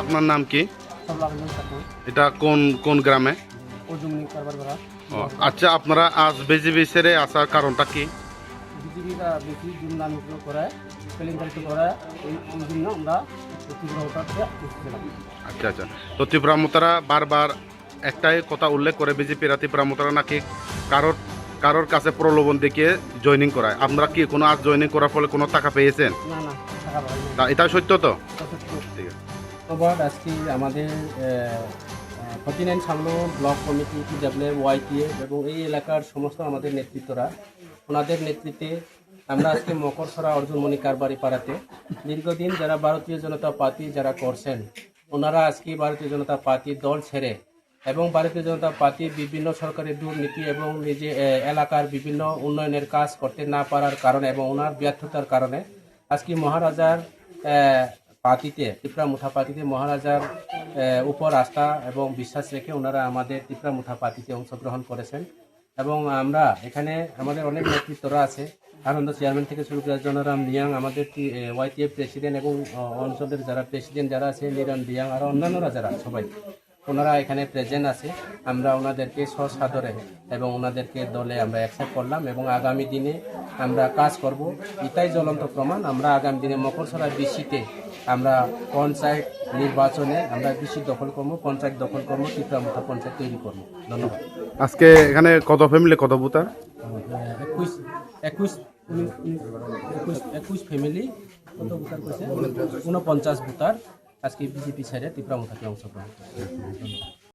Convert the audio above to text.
আপনার নাম কি? সবলাগুলো থাকুন এটা কোন কোন গ্রামে? ওজুমনি কারবার করা ও, আচ্ছা, আপনারা আজ বিজেপি ছেড়ে আসার কারণটা কি? বিজেপিরা বেশি দুর্নামি করে কেলেঙ্কারি করে এই জন্য আমরা তীব্রতাতে এসেছিলাম। আচ্ছা আচ্ছা, তো তীব্রামতারা বারবার একটাই কথা উল্লেখ করে বিজেপিরা তীব্রামতারা নাকি কারোর কারোর কাছে প্রলোভন দেখিয়ে জয়েনিং করায়। আপনারা কি কোনো আজ জয়েনিং করার ফলে কোনো টাকা পেয়েছেন? না না টাকা পাই তা এটা সত্য তো? ঠিক আছে। ধন্যবাদ। আজকে আমাদের 49 সামলো ব্লক কমিটি পিডাব্লিউ ওয়াইটিএ এবং এই এলাকার সমস্ত আমাদের নেতৃত্বরা ওনাদের নেতৃত্বে আমরা আজকে মকরসরা অর্জুনমণি কারবারি পাড়াতে দীর্ঘদিন যারা ভারতীয় জনতা পার্টি যারা করছেন ওনারা আজকে ভারতীয় জনতা পার্টির দল ছেড়ে এবং ভারতীয় জনতা পার্টির বিভিন্ন সরকারি দুর্নীতি এবং নিজে এলাকার বিভিন্ন উন্নয়নের কাজ করতে না পারার কারণে এবং ওনার ব্যর্থতার কারণে আজকে মহারাজার পার্টিতে ত্রিপুরা পার্টিতে মহারাজার উপর আস্থা এবং বিশ্বাস রেখে ওনারা আমাদের ত্রিপুরা পার্টিতে অংশগ্রহণ করেছেন এবং আমরা এখানে আমাদের অনেক নেতৃত্বরা আছে আনন্দ চেয়ারম্যান থেকে শুরু করে জনরাম রিয়াং আমাদের ওয়াইটিএফ প্রেসিডেন্ট এবং অঞ্চলের যারা প্রেসিডেন্ট যারা আছে নিরন রিয়াং আর অন্যান্যরা যারা সবাই ওনারা এখানে প্রেজেন্ট আছে। আমরা ওনাদেরকে সসাদরে এবং ওনাদেরকে দলে আমরা অ্যাকসেপ্ট করলাম এবং আগামী দিনে আমরা কাজ করব। এটাই জ্বলন্ত প্রমাণ। আমরা আগামী দিনে মকরসরা বিসিতে আমরা পঞ্চায়েত নির্বাচনে আমরা বিসি দখল করবো, পঞ্চায়েত দখল করবো, ত্রিপুরা পঞ্চায়েত তৈরি করবো। ধন্যবাদ। আজকে এখানে কত ফ্যামিলি কত ভোটার? 21 ফ্যামিলি কত ভোটার করছে? 49 ভোটার আজকে বিজেপি ছেড়ে ত্রিপুরা অংশগ্রহণ করে।